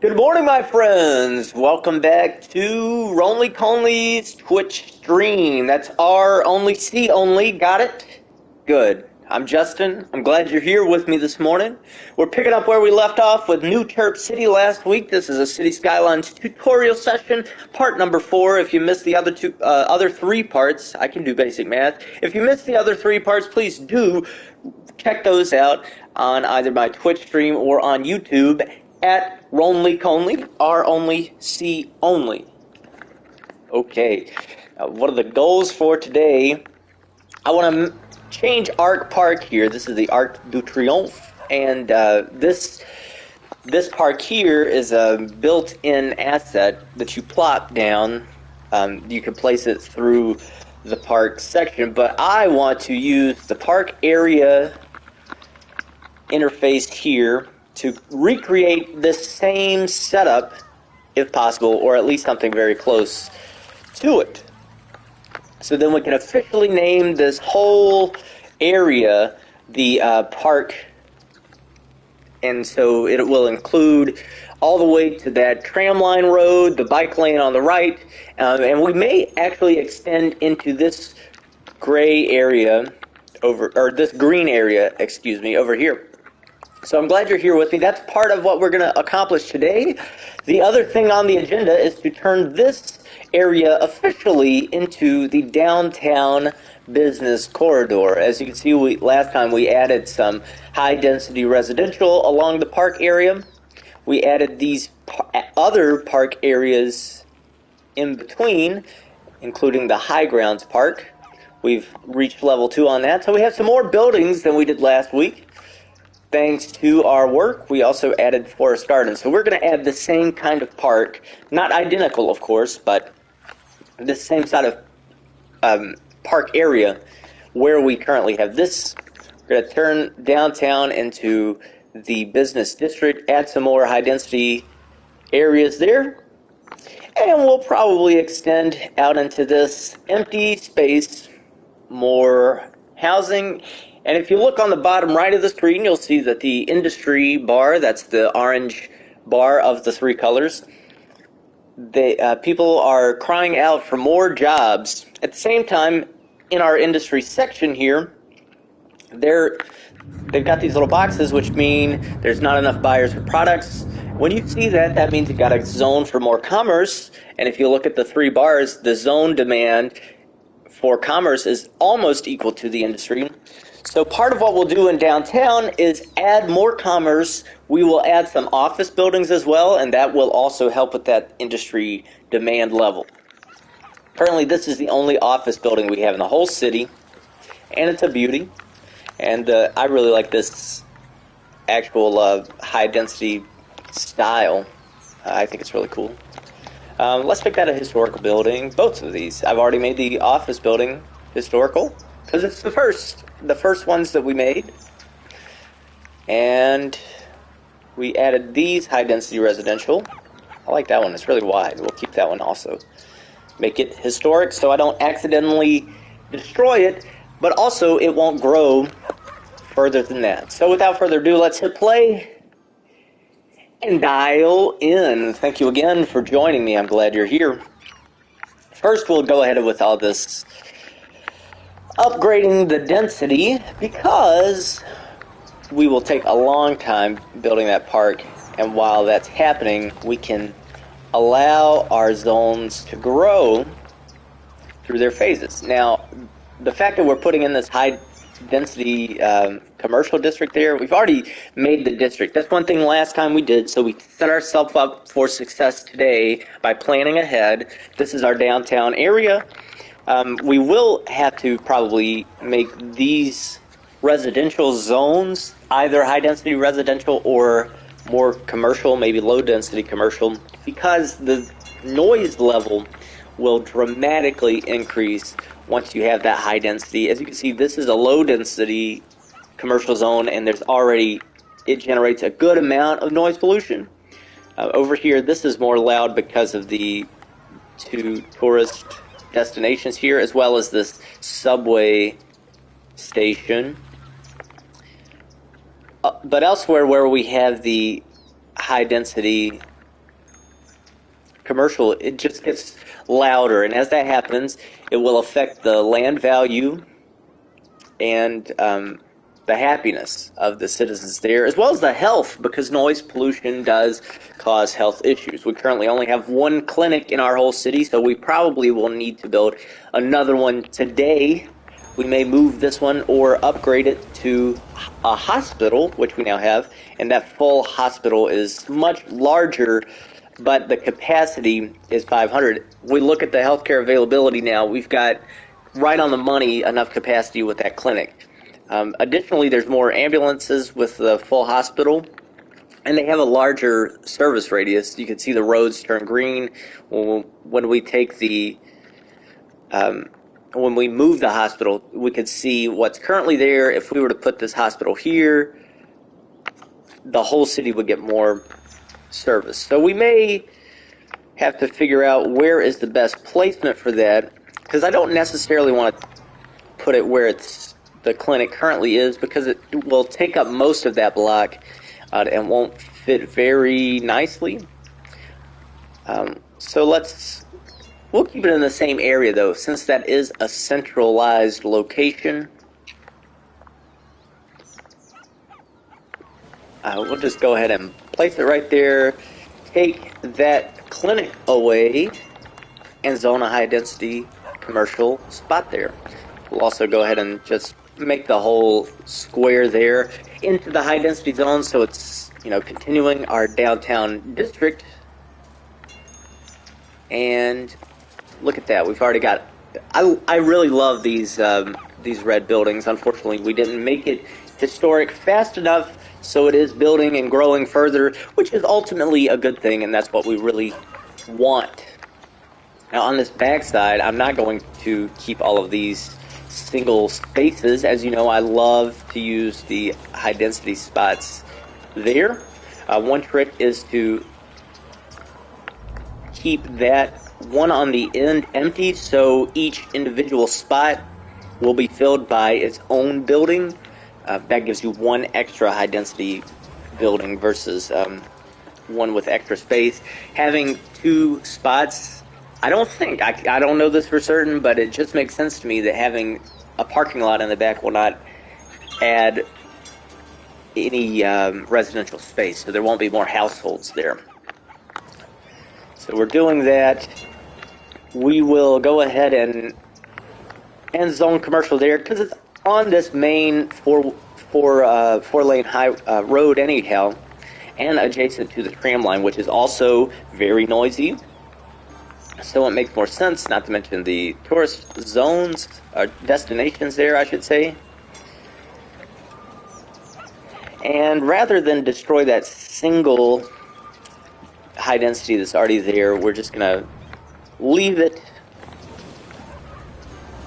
Good morning, my friends. Welcome back to Ronly Conley's Twitch stream. That's R only C only. Got it? Good. I'm Justin. I'm glad you're here with me this morning. We're picking up where we left off with New Chirp City last week. This is a City Skylines tutorial session, part number 4. If you missed the other three parts, I can do basic math. If you missed the other three parts, please do check those out on either my Twitch stream or on YouTube at Ronly Conley, R only, C only. Okay, what are the goals for today? I want to change Arc Park here. This is the Arc du Triomphe, and this park here is a built-in asset that you plop down. You can place it through the park section, but I want to use the park area interface here to recreate this same setup, if possible, or at least something very close to it. So then we can officially name this whole area the park, and so it will include all the way to that tramline road, the bike lane on the right, and we may actually extend into this gray area this green area, excuse me, over here. So I'm glad you're here with me. That's part of what we're going to accomplish today. The other thing on the agenda is to turn this area officially into the downtown business corridor. As you can see, last time we added some high-density residential along the park area. We added these other park areas in between, including the High Grounds Park. We've reached level 2 on that, so we have some more buildings than we did last week. Thanks to our work, we also added Forest Gardens. So we're going to add the same kind of park, not identical, of course, but the same sort of park area where we currently have this. We're going to turn downtown into the business district, add some more high-density areas there, and we'll probably extend out into this empty space, more housing. And if you look on the bottom right of the screen, you'll see that the industry bar, that's the orange bar of the three colors, people are crying out for more jobs. At the same time, in our industry section here, they've got these little boxes, which mean there's not enough buyers for products. When you see that, that means you've got a zone for more commerce. And if you look at the three bars, the zone demand for commerce is almost equal to the industry. So part of what we'll do in downtown is add more commerce. We will add some office buildings as well, and that will also help with that industry demand level. Currently, this is the only office building we have in the whole city, and it's a beauty. And I really like this actual high-density style. I think it's really cool. Let's make that a historical building. Both of these. I've already made the office building historical because it's the first ones that we made. And we added these high-density residential. I like that one. It's really wide. We'll keep that one also. Make it historic so I don't accidentally destroy it, but also it won't grow further than that. So without further ado, let's hit play and dial in. Thank you again for joining me. I'm glad you're here. First, we'll go ahead with all this upgrading the density because we will take a long time building that park, and while that's happening, we can allow our zones to grow through their phases. Now, the fact that we're putting in this high density commercial district there, we've already made the district. That's one thing last time we did, so we set ourselves up for success today by planning ahead. This is our downtown area. We will have to probably make these residential zones either high density residential or more commercial, maybe low density commercial, because the noise level will dramatically increase once you have that high density. As you can see, this is a low density commercial zone, and it generates a good amount of noise pollution. Over here, this is more loud because of the two tourist destinations here, as well as this subway station. But elsewhere where we have the high density commercial, it just gets louder. And as that happens, it will affect the land value and the happiness of the citizens there, as well as the health, because noise pollution does cause health issues. We currently only have one clinic in our whole city, so we probably will need to build another one today. We may move this one or upgrade it to a hospital, which we now have, and that full hospital is much larger, but the capacity is 500. We look at the healthcare availability now, we've got right on the money enough capacity with that clinic. Additionally, there's more ambulances with the full hospital, and they have a larger service radius. You can see the roads turn green when we take the when we move the hospital. We could see what's currently there. If we were to put this hospital here, the whole city would get more service. So we may have to figure out where is the best placement for that, because I don't necessarily want to put it where the clinic currently is, because it will take up most of that block and won't fit very nicely. So we'll keep it in the same area though, since that is a centralized location. We'll just go ahead and place it right there, take that clinic away, and zone a high density commercial spot there. We'll also go ahead and just make the whole square there into the high density zone, so it's, continuing our downtown district. And look at that, we've already got, I really love these red buildings. Unfortunately, we didn't make it historic fast enough, so it is building and growing further, which is ultimately a good thing, and that's what we really want. Now on this back side, I'm not going to keep all of these single spaces. As you know, I love to use the high density spots there. One trick is to keep that one on the end empty, so each individual spot will be filled by its own building. That gives you one extra high density building versus one with extra space. Having two spots, I don't know this for certain, but it just makes sense to me that having a parking lot in the back will not add any residential space, so there won't be more households there. So we're doing that. We will go ahead and zone commercial there, because it's on this main four-lane high road anyhow, and adjacent to the tram line, which is also very noisy. So it makes more sense, not to mention the tourist zones, or destinations there, I should say. And rather than destroy that single high density that's already there, we're just going to leave it,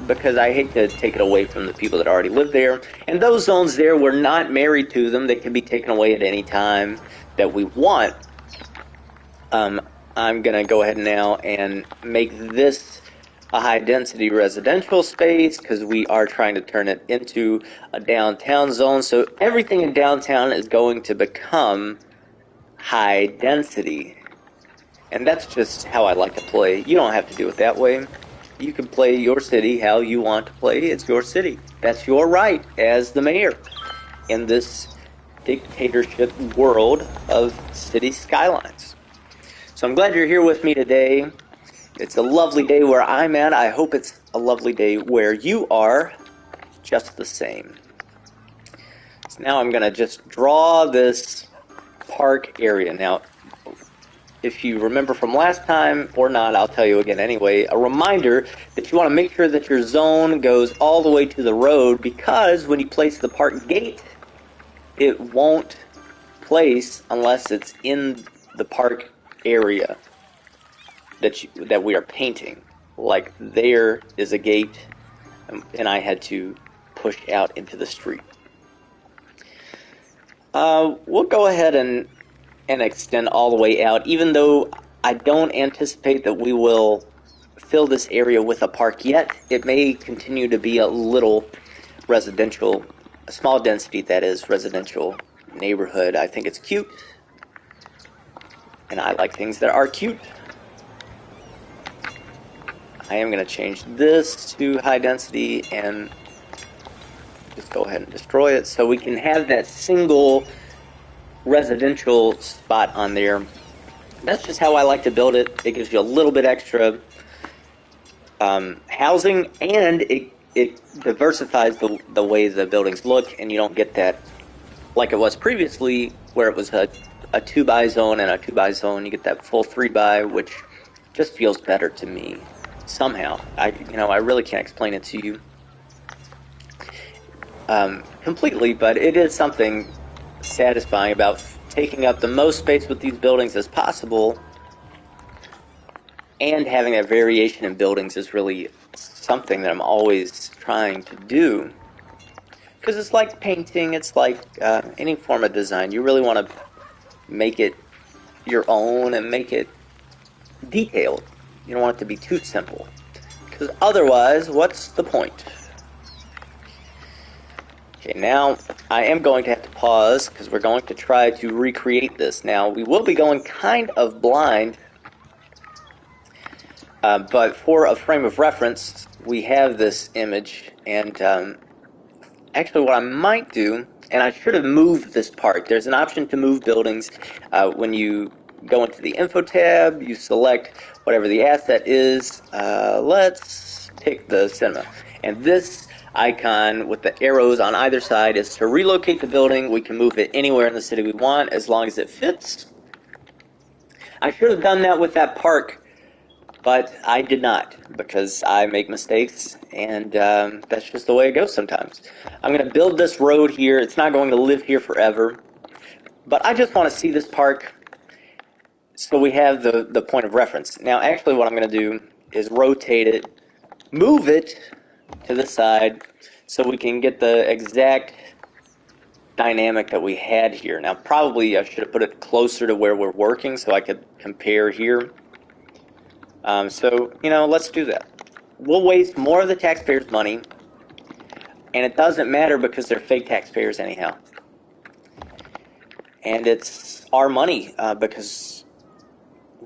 because I hate to take it away from the people that already live there. And those zones there, we're not married to them. They can be taken away at any time that we want. I'm going to go ahead now and make this a high-density residential space, because we are trying to turn it into a downtown zone. So everything in downtown is going to become high-density. And that's just how I like to play. You don't have to do it that way. You can play your city how you want to play. It's your city. That's your right as the mayor in this dictatorship world of city skylines. So I'm glad you're here with me today. It's a lovely day where I'm at. I hope it's a lovely day where you are, just the same. So now I'm going to just draw this park area. Now, if you remember from last time or not, I'll tell you again anyway, a reminder that you want to make sure that your zone goes all the way to the road, because when you place the park gate, it won't place unless it's in the park area that we are painting. Like there is a gate, and I had to push out into the street. We'll go ahead and extend all the way out, even though I don't anticipate that we will fill this area with a park yet. It may continue to be a little residential, a small density, that is, residential neighborhood. I think it's cute, and I like things that are cute. I am going to change this to high density and just go ahead and destroy it so we can have that single residential spot on there. That's just how I like to build it. It gives you a little bit extra housing, and it diversifies the way the buildings look, and you don't get that like it was previously where it was a 2x zone and a 2x zone. You get that full 3x, which just feels better to me somehow. I really can't explain it to you completely, but it is something satisfying about taking up the most space with these buildings as possible, and having a variation in buildings is really something that I'm always trying to do. Because it's like painting, it's like any form of design. You really want to make it your own and make it detailed. You don't want it to be too simple. Because otherwise, what's the point? Okay, now I am going to have to pause because we're going to try to recreate this. Now, we will be going kind of blind, but for a frame of reference, we have this image, and actually what I might do, and I should have moved this part. There's an option to move buildings. When you go into the info tab, you select whatever the asset is. Let's pick the cinema. And this icon with the arrows on either side is to relocate the building. We can move it anywhere in the city we want as long as it fits. I should have done that with that park, but I did not because I make mistakes, and that's just the way it goes sometimes. I'm going to build this road here. It's not going to live here forever, but I just want to see this park so we have the point of reference. Now, actually, what I'm going to do is rotate it, move it to the side so we can get the exact dynamic that we had here. Now, probably I should have put it closer to where we're working so I could compare here. So, let's do that. We'll waste more of the taxpayers' money, and it doesn't matter because they're fake taxpayers anyhow. And it's our money because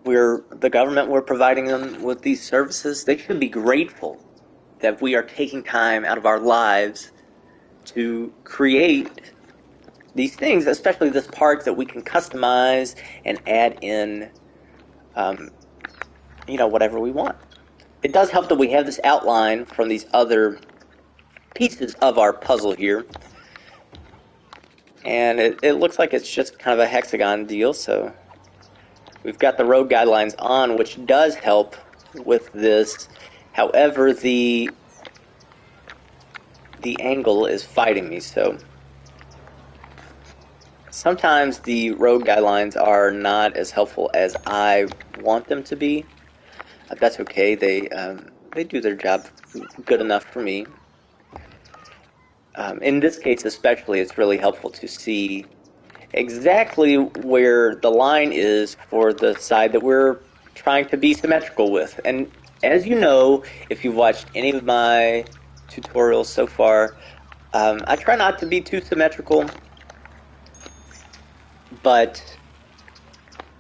we're the government, we're providing them with these services. They should be grateful that we are taking time out of our lives to create these things, especially this park that we can customize and add in whatever we want. It does help that we have this outline from these other pieces of our puzzle here. And it looks like it's just kind of a hexagon deal, so we've got the road guidelines on, which does help with this. However, the angle is fighting me, so sometimes the road guidelines are not as helpful as I want them to be. That's okay. They do their job good enough for me. In this case especially, it's really helpful to see exactly where the line is for the side that we're trying to be symmetrical with. And as you know, if you've watched any of my tutorials so far, I try not to be too symmetrical, but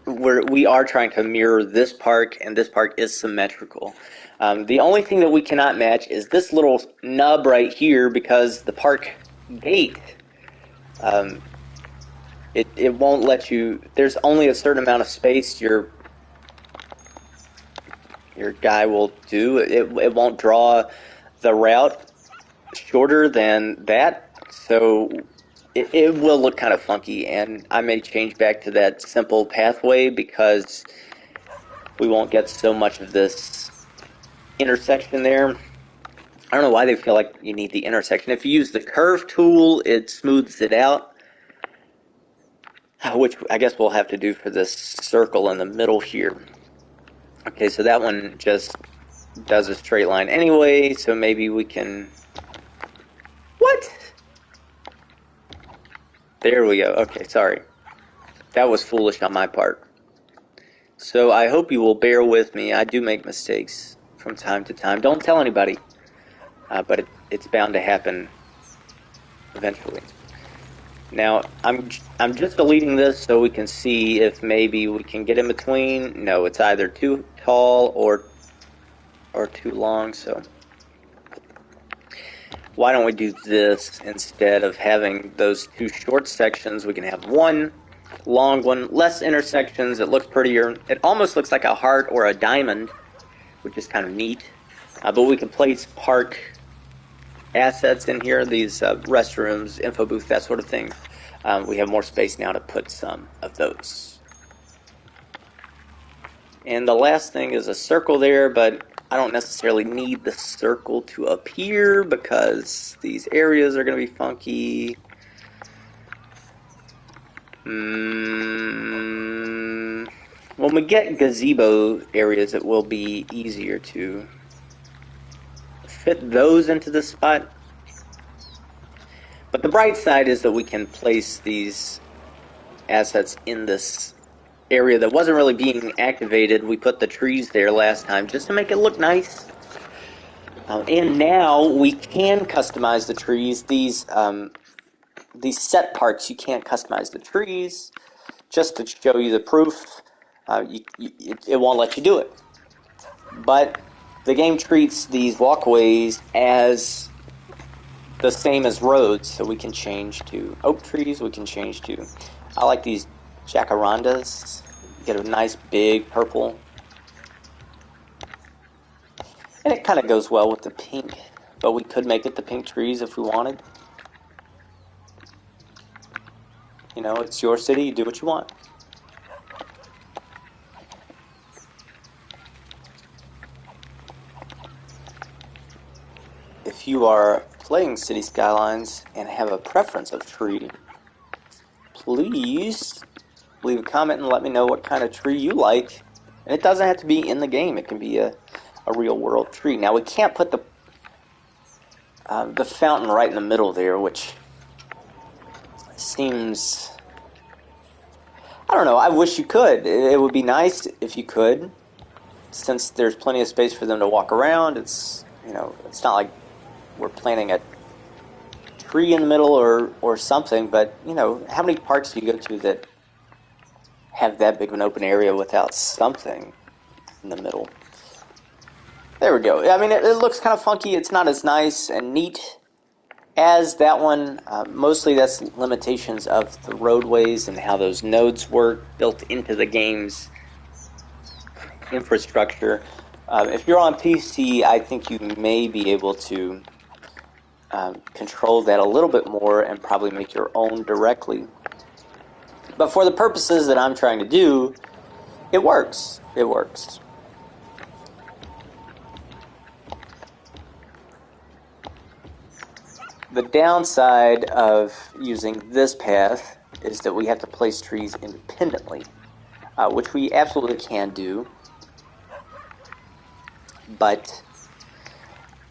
we are trying to mirror this park, and this park is symmetrical. The only thing that we cannot match is this little nub right here, because the park gate, it won't let you. There's only a certain amount of space your guy will do. It won't draw the route shorter than that, so it will look kind of funky, and I may change back to that simple pathway because we won't get so much of this intersection there. I don't know why they feel like you need the intersection. If you use the curve tool, it smooths it out, which I guess we'll have to do for this circle in the middle here. Okay, so that one just does a straight line anyway, so maybe we can... What? There we go. Okay, sorry. That was foolish on my part. So I hope you will bear with me. I do make mistakes from time to time. Don't tell anybody, but it's bound to happen eventually. Now, I'm just deleting this so we can see if maybe we can get in between. No, it's either too tall or or too long, so why don't we do this instead of having those two short sections? We can have one long one, less intersections. It looks prettier. It almost looks like a heart or a diamond, which is kind of neat. But we can place park assets in here, these restrooms, info booth, that sort of thing. We have more space now to put some of those. And the last thing is a circle there, but I don't necessarily need the circle to appear because these areas are going to be funky. When we get gazebo areas, it will be easier to fit those into the spot. But the bright side is that we can place these assets in this area that wasn't really being activated. We put the trees there last time just to make it look nice. And now we can customize the trees. These set parts, you can't customize the trees. Just to show you the proof, it won't let you do it. But the game treats these walkways as the same as roads, so we can change to oak trees. We can change to, I like these jacarandas. Get a nice big purple. And it kind of goes well with the pink, but we could make it the pink trees if we wanted. You know, it's your city, you do what you want. If you are playing City Skylines and have a preference of tree, please leave a comment and let me know what kind of tree you like. And it doesn't have to be in the game. It can be a real world tree. Now we can't put the fountain right in the middle there, which seems, I don't know, I wish you could. It would be nice if you could, since there's plenty of space for them to walk around. It's, you know, it's not like we're planting a tree in the middle or something, but, you know, how many parks do you go to that have that big of an open area without something in the middle? There we go. I mean, it looks kind of funky. It's not as nice and neat as that one. Mostly that's limitations of the roadways and how those nodes work built into the game's infrastructure. If you're on PC, I think you may be able to control that a little bit more and probably make your own directly. But for the purposes that I'm trying to do, it works. It works. The downside of using this path is that we have to place trees independently, which we absolutely can do. But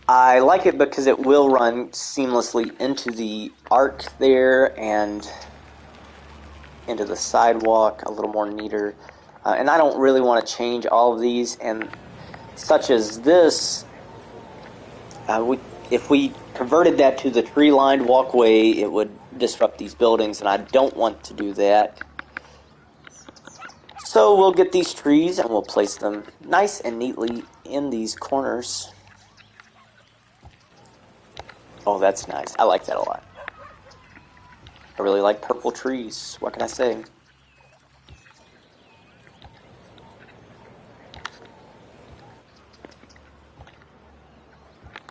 I like it because it will run seamlessly into the arc there and into the sidewalk a little more neater. And I don't really want to change all of these. And such as this, if we converted that to the tree-lined walkway, it would disrupt these buildings, and I don't want to do that. So we'll get these trees and we'll place them nice and neatly in these corners. Oh, that's nice. I like that a lot. I really like purple trees. What can I say?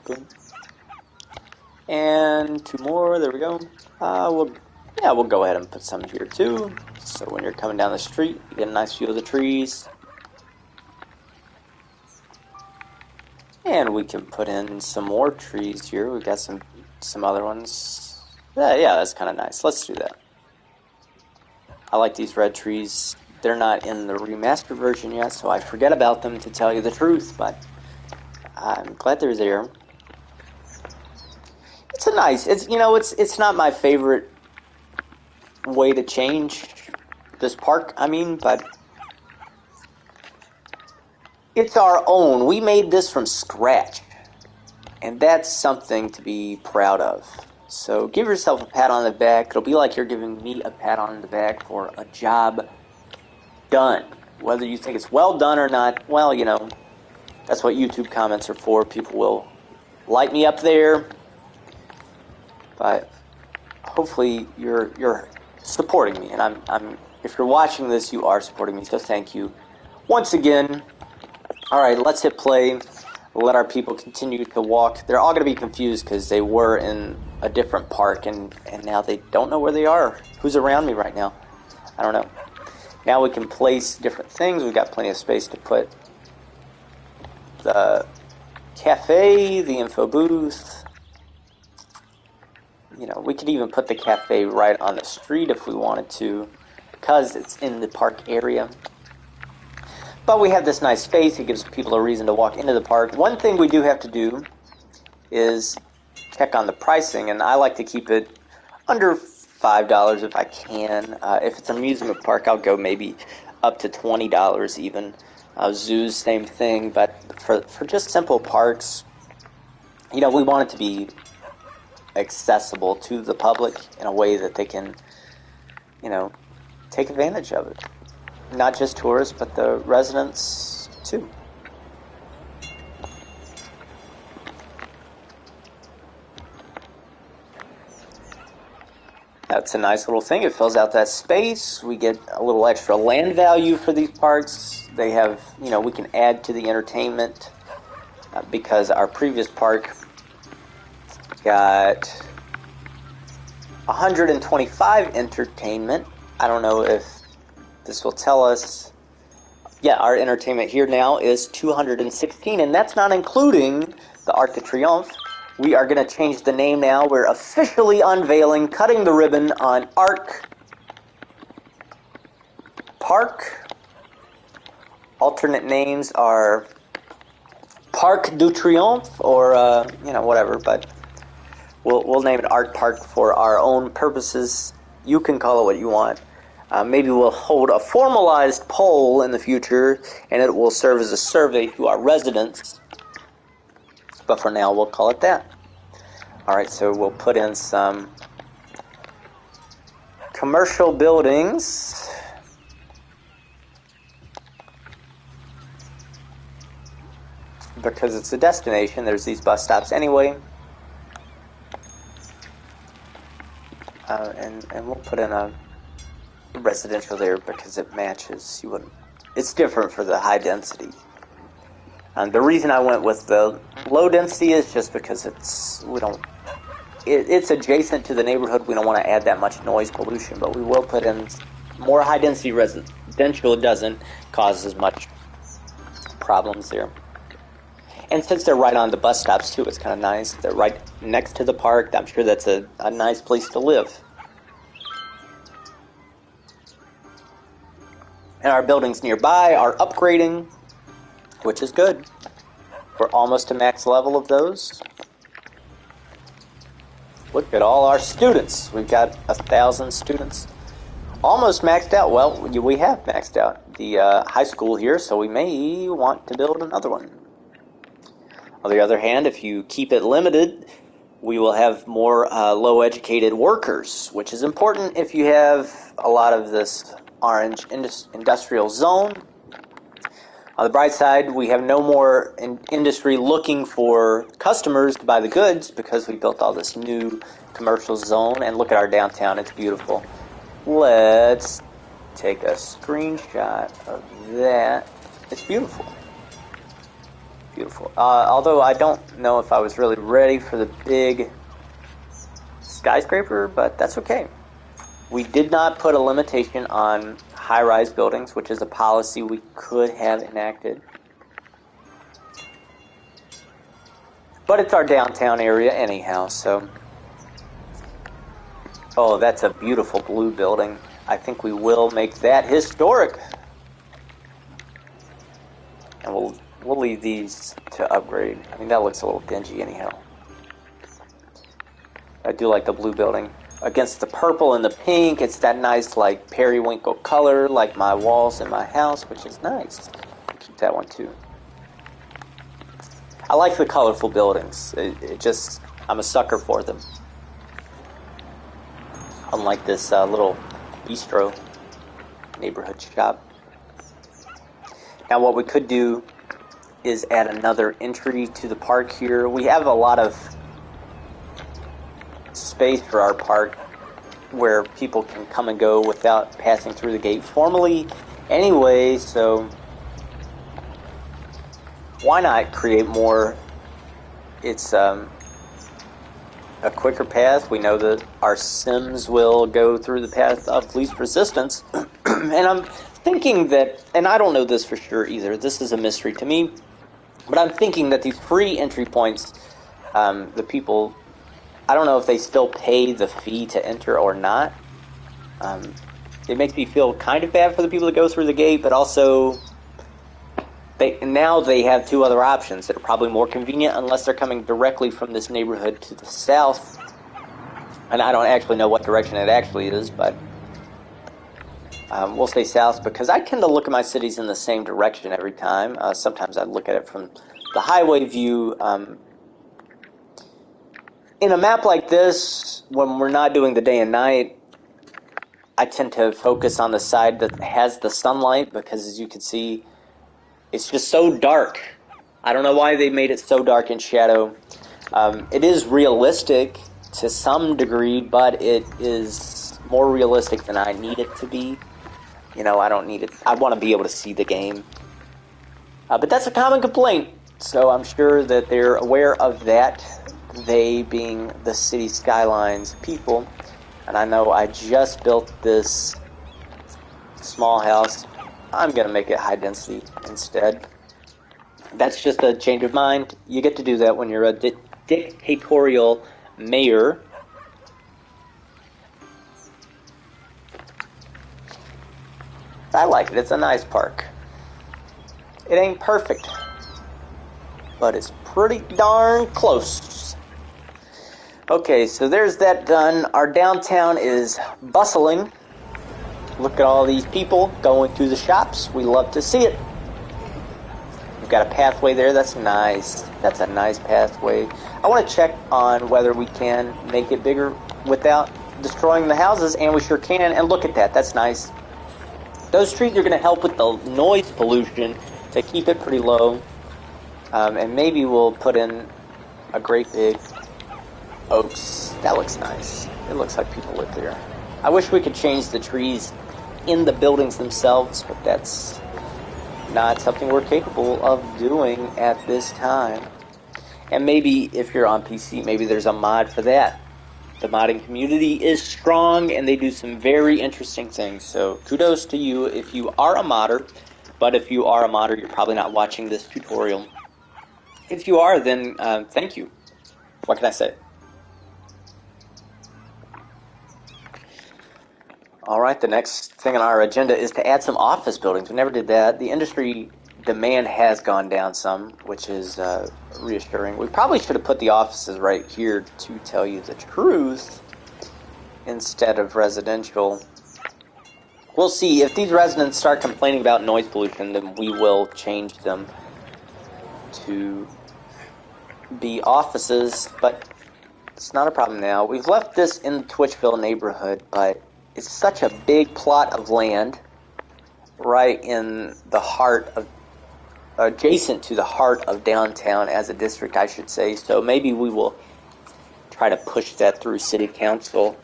Good. And two more. There we go. We'll go ahead and put some here too. So when you're coming down the street, you get a nice view of the trees. And we can put in some more trees here. We've got some other ones. Yeah, that's kind of nice. Let's do that. I like these red trees. They're not in the remastered version yet, so I forget about them, to tell you the truth, but I'm glad they're there. It's a nice, it's not my favorite way to change this park, but it's our own. We made this from scratch, and that's something to be proud of. So give yourself a pat on the back. It'll be like you're giving me a pat on the back for a job done. Whether you think it's well done or not, well, That's what YouTube comments are for. People will light me up there. But hopefully you're supporting me, and I'm if you're watching this, you are supporting me. So thank you once again. All right, let's hit play. We'll let our people continue to walk. They're all going to be confused because they were in a different park, and now they don't know where they are. Who's around me right now? I don't know. Now we can place different things. We've got plenty of space to put the cafe, the info booth. You know, we could even put the cafe right on the street if we wanted to, because it's in the park area. But we have this nice space. It gives people a reason to walk into the park. One thing we do have to do is check on the pricing, and I like to keep it under $5 if I can. If it's an amusement park, I'll go maybe up to $20 even. Zoos, same thing. But for just simple parks, you know, we want it to be accessible to the public in a way that they can, you know, take advantage of it. Not just tourists, but the residents too. That's a nice little thing. It fills out that space. We get a little extra land value for these parks. They have, you know, we can add to the entertainment because our previous park got 125 entertainment. I don't know if this will tell us. Yeah, our entertainment here now is 216, and that's not including the Arc de Triomphe. We are going to change the name now. We're officially unveiling, cutting the ribbon on Arc Park. Alternate names are Parc du Triomphe or, you know, whatever, but we'll name it Art Park for our own purposes. You can call it what you want. Maybe we'll hold a formalized poll in the future, and it will serve as a survey to our residents. But for now, we'll call it that. All right, so we'll put in some commercial buildings. Because it's a destination, there's these bus stops anyway. And we'll put in a residential there because it matches. You wouldn't. It's different for the high density. The reason I went with the low density is just because it's adjacent to the neighborhood. We don't want to add that much noise pollution, but we will put in more high density residential. It doesn't cause as much problems there. And since they're right on the bus stops too, it's kind of nice. They're right next to the park. I'm sure that's a nice place to live. And our buildings nearby are upgrading, which is good. We're almost to max level of those. Look at all our students. We've got 1,000 students. Almost maxed out. Well, we have maxed out the high school here, so we may want to build another one. On the other hand, if you keep it limited, we will have more low-educated workers, which is important if you have a lot of this orange industrial zone. On the bright side, we have no more industry looking for customers to buy the goods because we built all this new commercial zone. And look at our downtown. It's beautiful. Let's take a screenshot of that. It's beautiful. Beautiful. Although I don't know if I was really ready for the big skyscraper, but that's okay. We did not put a limitation on high-rise buildings, which is a policy we could have enacted. But it's our downtown area anyhow, so... Oh, that's a beautiful blue building. I think we will make that historic. And we'll leave these to upgrade. I mean, that looks a little dingy anyhow. I do like the blue building. Against the purple and the pink, it's that nice, like, periwinkle color, like my walls in my house, which is nice. Keep that one, too. I like the colorful buildings. I'm a sucker for them. Unlike this little bistro neighborhood shop. Now, what we could do is add another entry to the park here. We have a lot of space for our park where people can come and go without passing through the gate formally anyway, so why not create more? It's a quicker path. We know that our Sims will go through the path of least resistance. And I'm thinking that, and I don't know this for sure either, this is a mystery to me, but I'm thinking that these free entry points, the people, I don't know if they still pay the fee to enter or not. It makes me feel kind of bad for the people that go through the gate, but also now they have two other options that are probably more convenient unless they're coming directly from this neighborhood to the south. And I don't actually know what direction it actually is, but we'll say south because I tend to look at my cities in the same direction every time. Sometimes I look at it from the highway view. In a map like this, when we're not doing the day and night, I tend to focus on the side that has the sunlight because, as you can see, it's just so dark. I don't know why they made it so dark in shadow. It is realistic to some degree, but it is more realistic than I need it to be. You know, I don't need it. I want to be able to see the game. But that's a common complaint, so I'm sure that they're aware of that, they being the city Skylines people. And I know I just built this small house. I'm going to make it high density instead. That's just a change of mind. You get to do that when you're a dictatorial mayor. I like it. It's a nice park. It ain't perfect, but it's pretty darn close. Okay, so there's that done. Our downtown is bustling. Look at all these people going through the shops. We love to see it. We've got a pathway there. That's nice. That's a nice pathway. I want to check on whether we can make it bigger without destroying the houses, and we sure can. And look at that. That's nice. Those trees are going to help with the noise pollution to keep it pretty low. And maybe we'll put in a great big oaks. That looks nice. It looks like people live there. I wish we could change the trees in the buildings themselves, but that's not something we're capable of doing at this time. And maybe if you're on PC, maybe there's a mod for that. The modding community is strong, and they do some very interesting things. So kudos to you if you are a modder. But if you are a modder, you're probably not watching this tutorial. If you are, then thank you. What can I say? Alright, the next thing on our agenda is to add some office buildings. We never did that. The industry demand has gone down some, which is reassuring. We probably should have put the offices right here, to tell you the truth, instead of residential. We'll see. If these residents start complaining about noise pollution, then we will change them to be offices, but it's not a problem now. We've left this in the Twitchville neighborhood, but it's such a big plot of land right in the heart of, adjacent to the heart of downtown as a district, I should say. So maybe we will try to push that through city council.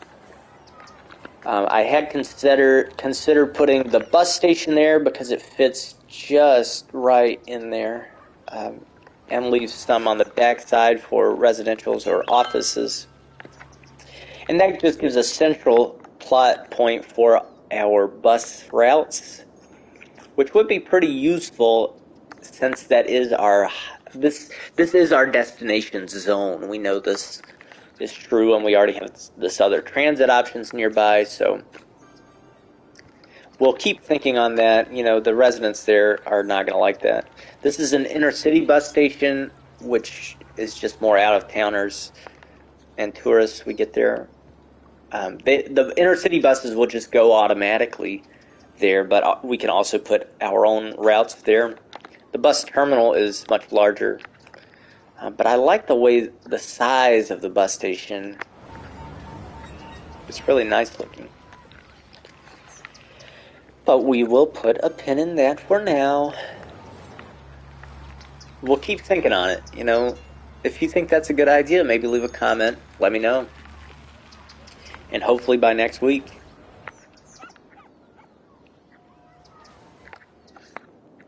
I had considered putting the bus station there because it fits just right in there, and leave some on the back side for residentials or offices. And that just gives a central plot point for our bus routes, which would be pretty useful since that is our this is our destination zone. We know this is true, and we already have this other transit options nearby, so we'll keep thinking on that. You know, the residents there are not going to like that. This is an inner city bus station, which is just more out-of-towners and tourists we get there. The inner city buses will just go automatically there, but we can also put our own routes there. The bus terminal is much larger, but I like the way the size of the bus station. It's really nice looking. But we will put a pin in that for now. we'll keep thinking on it. You know, if you think that's a good idea, maybe leave a comment. Let me know. And hopefully by next week.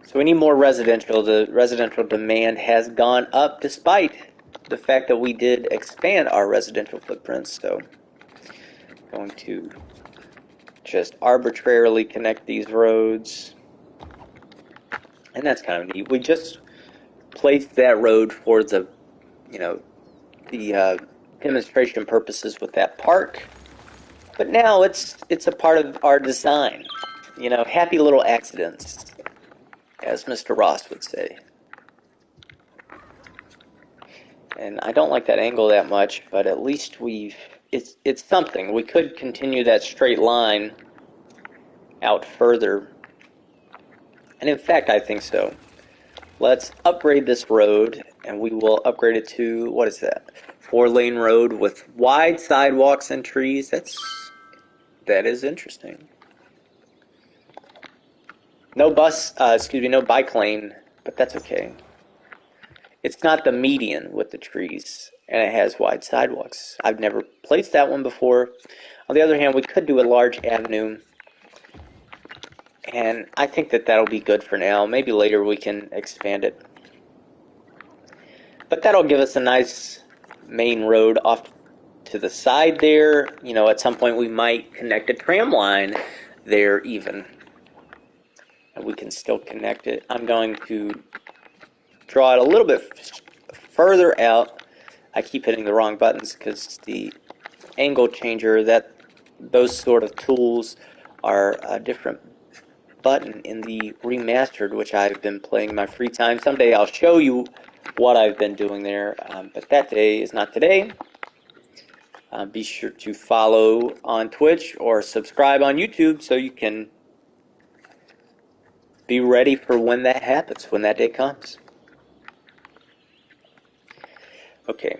So we need more residential. The residential demand has gone up despite the fact that we did expand our residential footprints. So I'm going to just arbitrarily connect these roads. And that's kind of neat. We just placed that road for the, the demonstration purposes with that park. But now it's a part of our design. You know, happy little accidents, as Mr. Ross would say. And I don't like that angle that much, but at least it's something. We could continue that straight line out further. And in fact, I think so. Let's upgrade this road, and we will upgrade it to, what is that? 4-lane road with wide sidewalks and trees. That is interesting. No no bike lane, but that's okay. It's not the median with the trees, and it has wide sidewalks. I've never placed that one before. On the other hand, we could do a large avenue, and I think that that'll be good for now. Maybe later we can expand it. But that'll give us a nice main road off to the side there. You know, at some point we might connect a tram line there even. And we can still connect it. I'm going to draw it a little bit further out. I keep hitting the wrong buttons because the angle changer, those sort of tools are a different button in the remastered, which I've been playing in my free time. Someday I'll show you what I've been doing there, but that day is not today. Be sure to follow on Twitch or subscribe on YouTube so you can be ready for when that happens, when that day comes. Okay,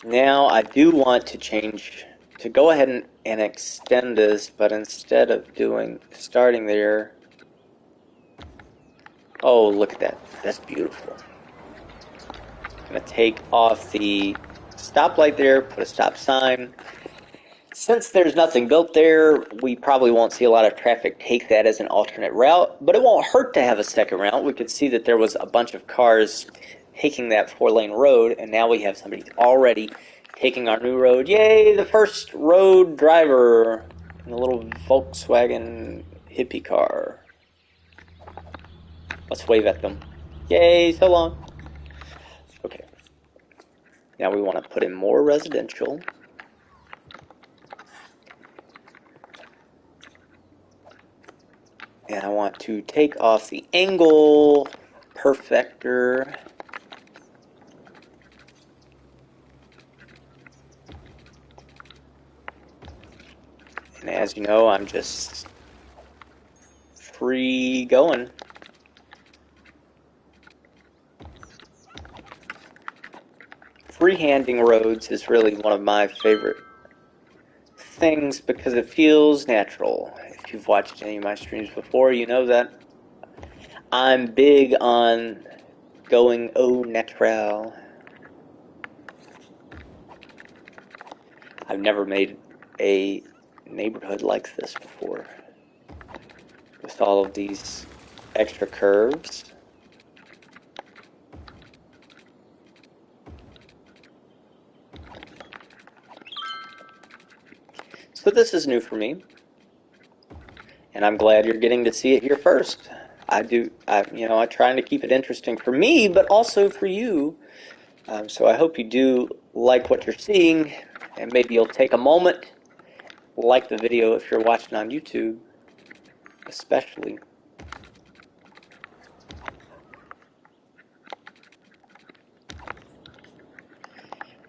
now I do want to go ahead and extend this, but instead of starting there, oh, look at that. That's beautiful. I'm going to take off the stoplight there, put a stop sign. Since there's nothing built there, we probably won't see a lot of traffic take that as an alternate route, but it won't hurt to have a second route. We could see that there was a bunch of cars taking that 4-lane road, and now we have somebody already taking our new road. Yay, the first road driver in a little Volkswagen hippie car. Let's wave at them. Yay, so long. Okay. Now we want to put in more residential. And I want to take off the angle perfector. And as you know, I'm just free going. Freehanding roads is really one of my favorite things because it feels natural. If you've watched any of my streams before, you know that I'm big on going au naturel. I've never made a neighborhood like this before, with all of these extra curves. So this is new for me, and I'm glad you're getting to see it here first. I'm trying to keep it interesting for me, but also for you. So I hope you do like what you're seeing, and maybe you'll take a moment, like the video if you're watching on YouTube, especially.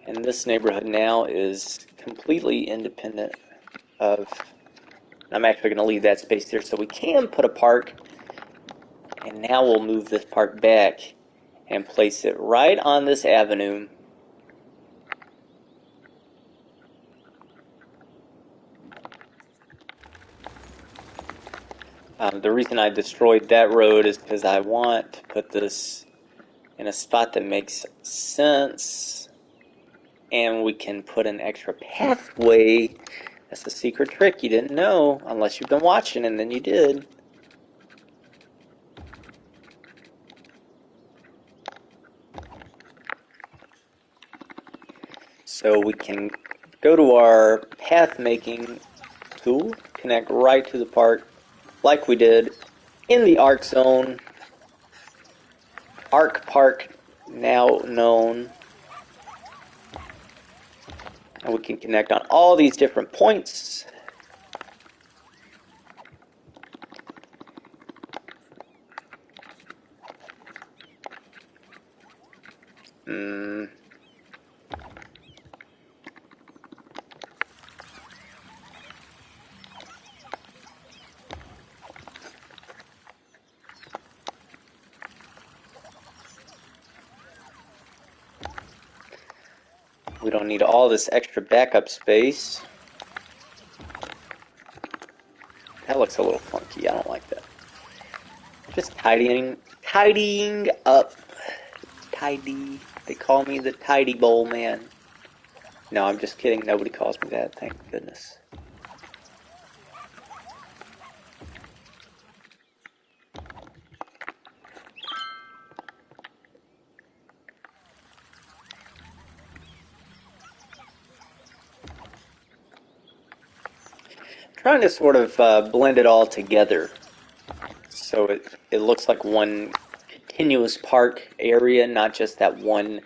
And this neighborhood now is completely independent of, I'm actually going to leave that space there so we can put a park. And now we'll move this park back and place it right on this avenue. The reason I destroyed that road is because I want to put this in a spot that makes sense. And we can put an extra pathway. That's a secret trick you didn't know, unless you've been watching, and then you did. So we can go to our path making tool, connect right to the park, like we did in the ARC zone. ARC Park, now known. And we can connect on all these different points. We don't need all this extra backup space. That looks a little funky. I don't like that. Just tidying up. Tidy. They call me the tidy bowl man. No, I'm just kidding. Nobody calls me that. Thank goodness. Trying to sort of blend it all together so it looks like one continuous park area, not just that one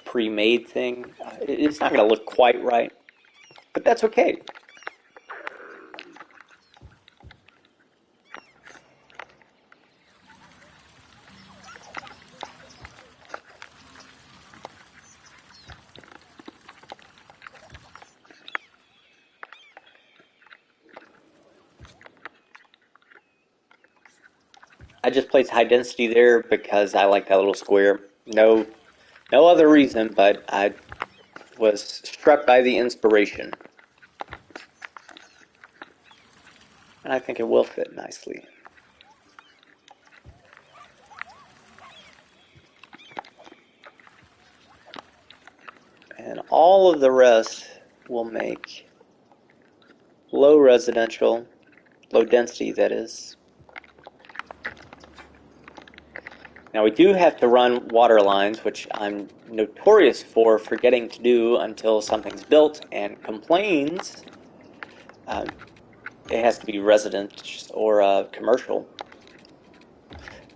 pre-made thing. It's not going to look quite right, but that's okay. I just placed high density there because I like that little square. No other reason, but I was struck by the inspiration. And I think it will fit nicely. And all of the rest will make low residential, low density that is. Now we do have to run water lines, which I'm notorious for forgetting to do until something's built and complains. It has to be resident or commercial,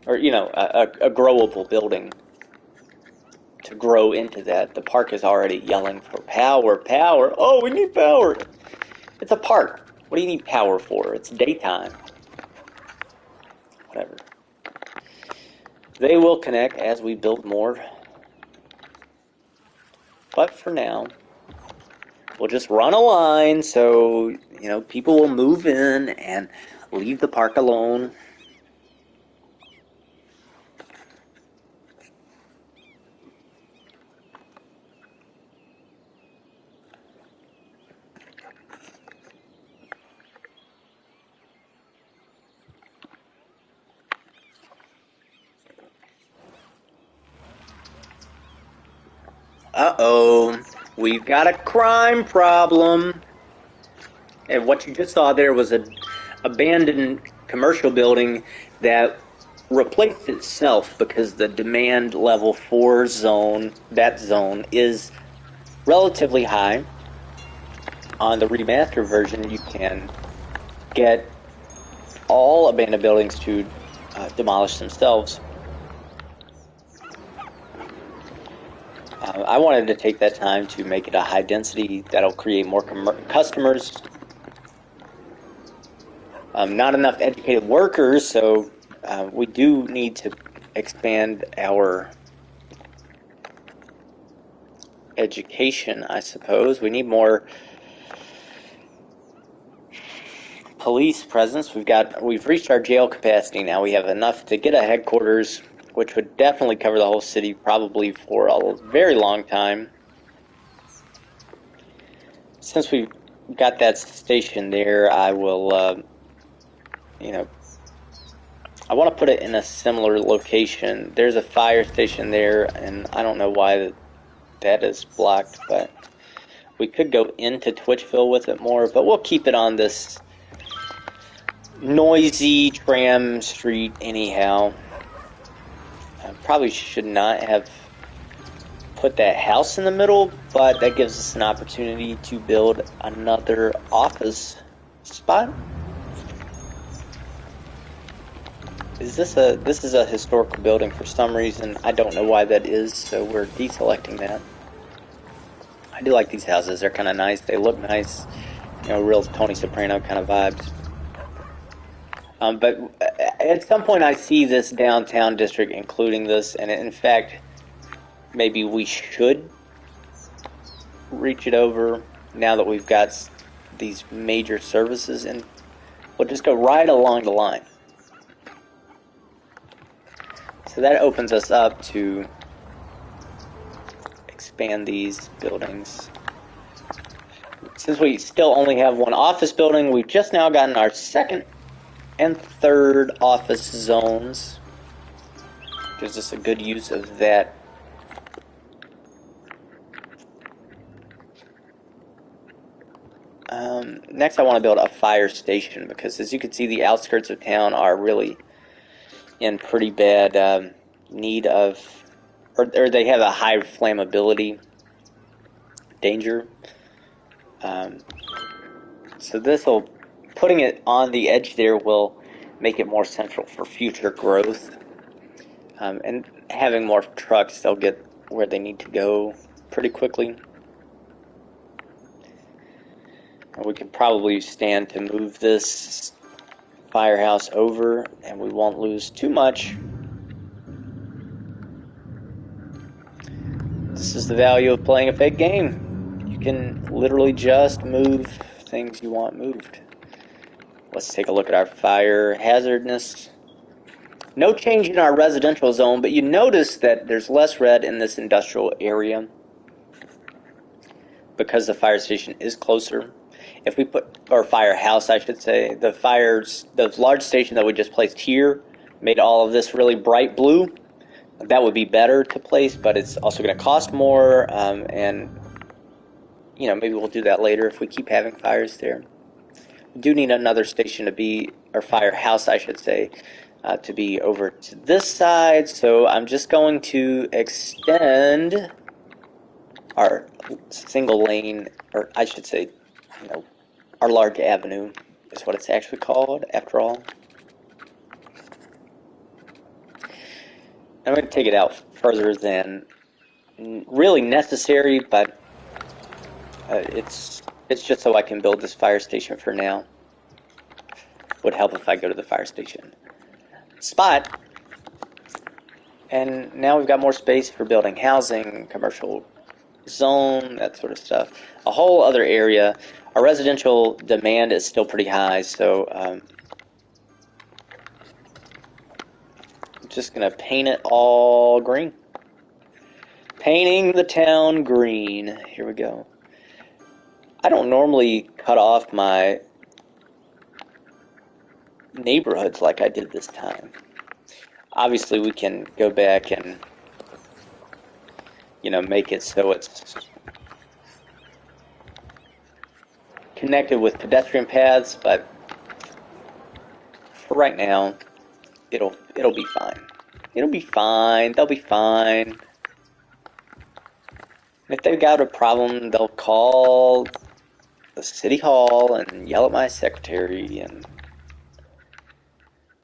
or a growable building to grow into that. The park is already yelling for power. Oh, we need power. It's a park. What do you need power for? It's daytime. Whatever. They will connect as we build more. But for now, we'll just run a line so, people will move in and leave the park alone. Uh-oh, we've got a crime problem. And what you just saw there was an abandoned commercial building that replaced itself because the demand level for that zone is relatively high. On the remastered version, you can get all abandoned buildings to demolish themselves. I wanted to take that time to make it a high density that'll create more customers. Not enough educated workers, so we do need to expand our education, I suppose. We need more police presence. We've reached our jail capacity now. We have enough to get a headquarters, which would definitely cover the whole city, probably for a very long time. Since we've got that station there, I will, I want to put it in a similar location. There's a fire station there, and I don't know why that is blocked, but we could go into Twitchville with it more, but we'll keep it on this noisy tram street anyhow. I probably should not have put that house in the middle, but that gives us an opportunity to build another office spot. This is a historical building for some reason. I don't know why that is, so we're deselecting that. I do like these houses. They're kind of nice. They look nice. You know, real Tony Soprano kind of vibes. But at some point I see this downtown district including this, and in fact, maybe we should reach it over now that we've got these major services, and we'll just go right along the line. So that opens us up to expand these buildings. Since we still only have one office building, we've just now gotten our second and third office zones. Gives us a good use of that. Next I want to build a fire station, because as you can see, the outskirts of town are really in pretty bad need of, or they have a high flammability danger. So putting it on the edge there will make it more central for future growth. And having more trucks, they'll get where they need to go pretty quickly. We could probably stand to move this firehouse over, and we won't lose too much. This is the value of playing a fake game. You can literally just move things you want moved. Let's take a look at our fire hazardness. No change in our residential zone, but you notice that there's less red in this industrial area because the fire station is closer. If we put, or firehouse I should say, the large station that we just placed here made all of this really bright blue. That would be better to place, but it's also going to cost more, and you know, maybe we'll do that later if we keep having fires there. We do need another station to be, or firehouse I should say, to be over to this side, so I'm just going to extend our single lane, or I should say, you know, our large avenue is what it's actually called, after all. I'm going to take it out further than really necessary, but it's just so I can build this fire station for now. Would help if I go to the fire station spot. And now we've got more space for building housing, commercial zone, that sort of stuff. A whole other area. Our residential demand is still pretty high, so I'm just going to paint it all green. Painting the town green. Here we go. I don't normally cut off my neighborhoods like I did this time. Obviously, we can go back and, you know, make it so it's connected with pedestrian paths, but for right now, it'll be fine. It'll be fine. They'll be fine. If they've got a problem, they'll call the city hall and yell at my secretary, and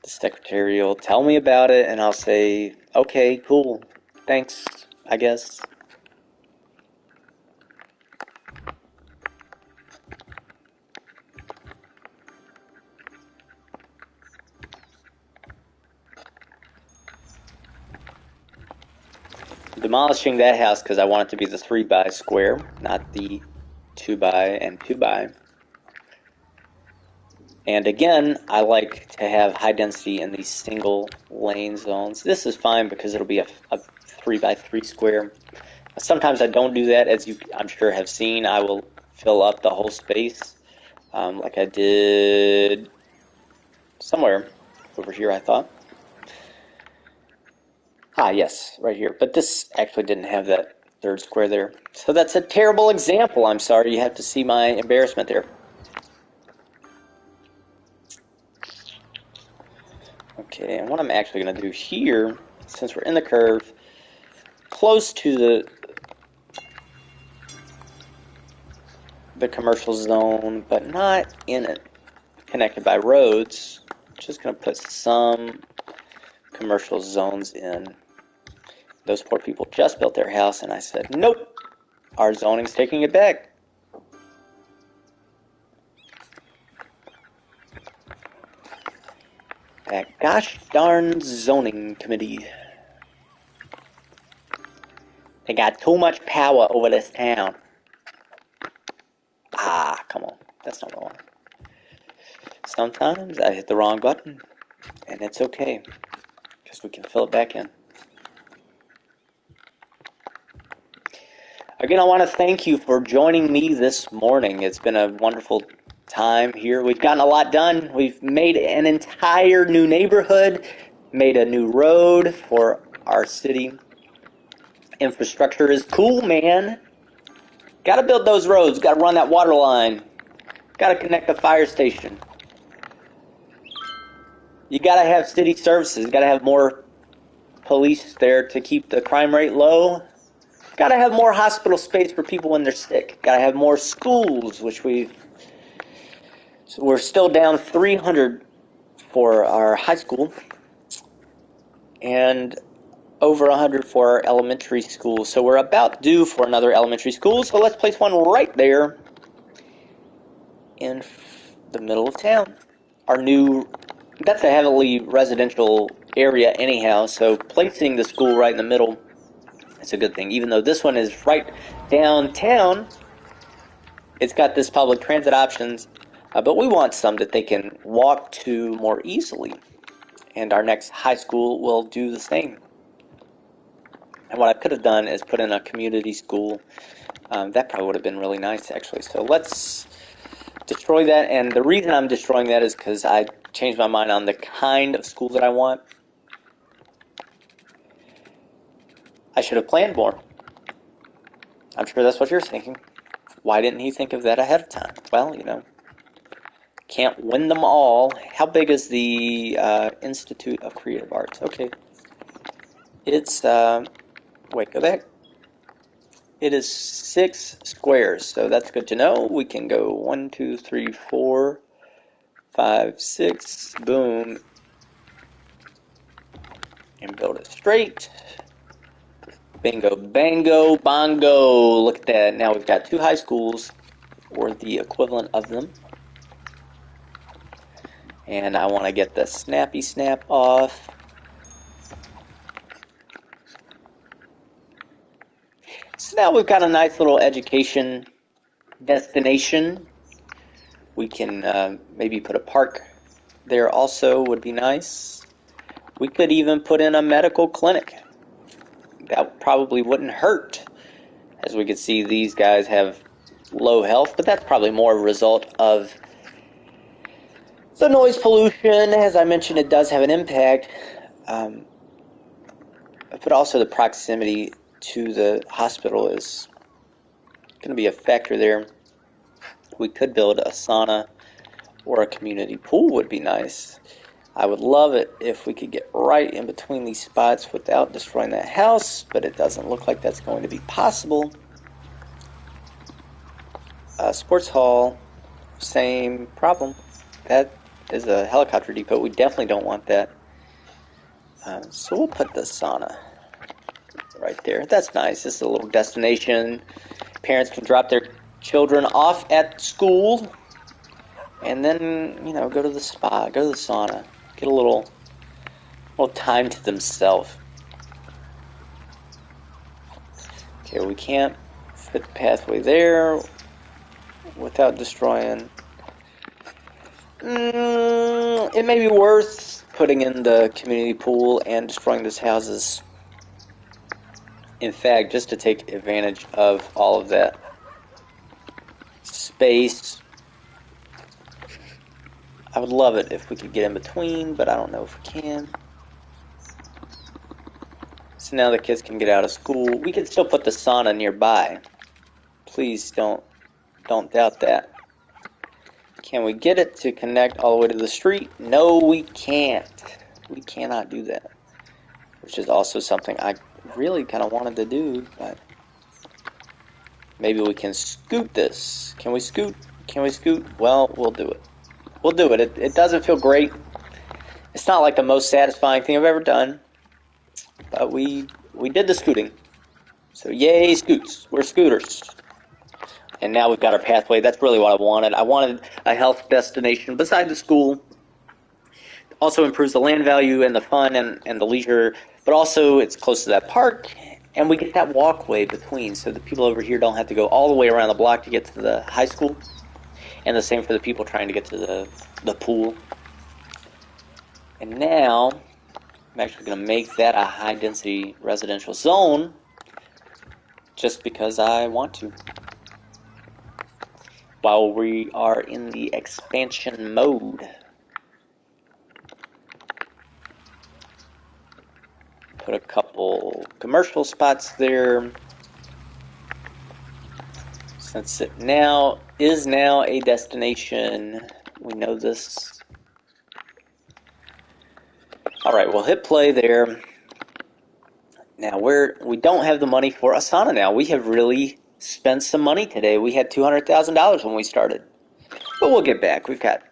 the secretary will tell me about it, and I'll say, okay, cool, thanks, I guess. Demolishing that house because I want it to be the 3x square, not the 2x and 2x. And again, I like to have high density in these single lane zones. This is fine because it'll be a 3x3 square. Sometimes I don't do that, as you I'm sure have seen. I will fill up the whole space, like I did somewhere over here, I thought. Ah, yes, right here. But this actually didn't have that third square there. So that's a terrible example. I'm sorry. You have to see my embarrassment there. Okay, and what I'm actually going to do here, since we're in the curve, close to the commercial zone, but not in it, connected by roads, just going to put some commercial zones in. Those poor people just built their house, and I said, nope, our zoning's taking it back. That gosh darn zoning committee. They got too much power over this town. Ah, come on. That's not what I want. Sometimes I hit the wrong button, and it's okay, because we can fill it back in. Again, I want to thank you for joining me this morning. It's been a wonderful time here. We've gotten a lot done. We've made an entire new neighborhood, made a new road for our city. Infrastructure is cool, man. Got to build those roads. Got to run that water line. Got to connect the fire station. You got to have city services. Got to have more police there to keep the crime rate low. Got to have more hospital space for people when they're sick. Got to have more schools, which we're still down 300 for our high school, and over 100 for our elementary school. So we're about due for another elementary school. So let's place one right there in the middle of town. That's a heavily residential area anyhow. So placing the school right in the middle, it's a good thing. Even though this one is right downtown, it's got this public transit options, but we want some that they can walk to more easily. And our next high school will do the same. And what I could have done is put in a community school. That probably would have been really nice, actually. So let's destroy that. And the reason I'm destroying that is because I changed my mind on the kind of school that I want. I should have planned more. I'm sure that's what you're thinking. Why didn't he think of that ahead of time? Well, can't win them all. How big is the Institute of Creative Arts? Okay. It's, wait, go back. It is 6 squares, so that's good to know. We can go 1, 2, 3, 4, 5, 6, boom, and build it straight. Bingo, bango, bongo. Look at that. Now we've got 2 high schools, or the equivalent of them. And I want to get the snappy snap off. So now we've got a nice little education destination. We can maybe put a park there also, would be nice. We could even put in a medical clinic. That probably wouldn't hurt. As we can see, these guys have low health, but that's probably more a result of the noise pollution. As I mentioned, it does have an impact, but also the proximity to the hospital is going to be a factor there. We could build a sauna or a community pool would be nice. I would love it if we could get right in between these spots without destroying that house, but it doesn't look like that's going to be possible. Sports hall, same problem. That is a helicopter depot. We definitely don't want that. So we'll put the sauna right there. That's nice. This is a little destination. Parents can drop their children off at school and then, go to the spa, go to the sauna, get a little time to themselves. Okay, we can't fit the pathway there without destroying. It may be worth putting in the community pool and destroying those houses. In fact, just to take advantage of all of that space. I would love it if we could get in between, but I don't know if we can. So now the kids can get out of school. We can still put the sauna nearby. Please don't doubt that. Can we get it to connect all the way to the street? No, we can't. We cannot do that. Which is also something I really kind of wanted to do, but maybe we can scoot this. Can we scoot? Can we scoot? Well, we'll do it. We'll do it. It doesn't feel great. It's not like the most satisfying thing I've ever done, but we did the scooting. So yay, scoots. We're scooters. And now we've got our pathway. That's really what I wanted. I wanted a health destination beside the school. Also improves the land value and the fun and the leisure, but also it's close to that park, and we get that walkway between, so the people over here don't have to go all the way around the block to get to the high school, and the same for the people trying to get to the pool. And now, I'm actually going to make that a high-density residential zone, just because I want to. While we are in the expansion mode. Put a couple commercial spots there. Since it is now a destination, we know this. Alright, we'll hit play there. Now we don't have the money for Asana now. We have really spent some money today. We had $200,000 when we started. But we'll get back. We've got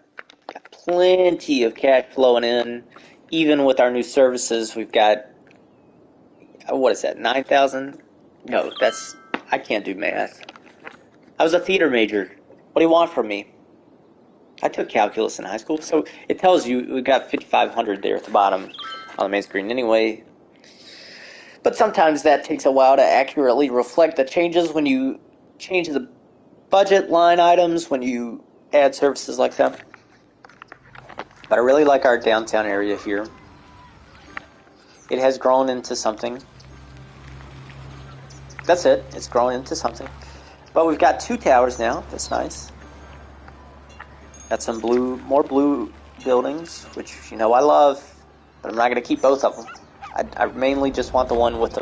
plenty of cash flowing in. Even with our new services, we've got, what is that, 9,000? No, I can't do math. I was a theater major. What do you want from me? I took calculus in high school, so it tells you we've got 5,500 there at the bottom on the main screen anyway. But sometimes that takes a while to accurately reflect the changes when you change the budget line items, when you add services like that. But I really like our downtown area here. It has grown into something. That's it. It's grown into something. But we've got 2 towers now. That's nice. Got some more blue buildings, which I love, but I'm not going to keep both of them. I mainly just want the one with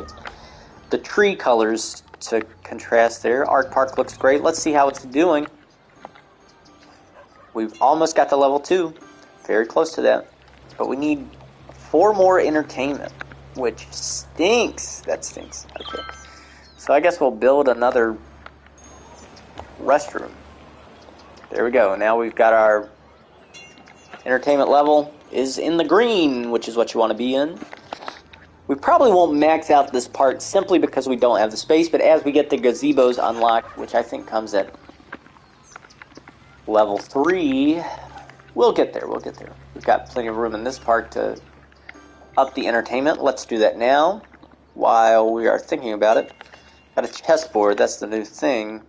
the tree colors to contrast there. Art Park looks great. Let's see how it's doing. We've almost got to level 2. Very close to that. But we need 4 more entertainment, which stinks. That stinks. Okay. So I guess we'll build another restroom. There we go. Now we've got our entertainment level is in the green, which is what you want to be in. We probably won't max out this part simply because we don't have the space, but as we get the gazebos unlocked, which I think comes at level 3, we'll get there. We'll get there. We've got plenty of room in this part to up the entertainment. Let's do that now while we are thinking about it. Got a chessboard. That's the new thing.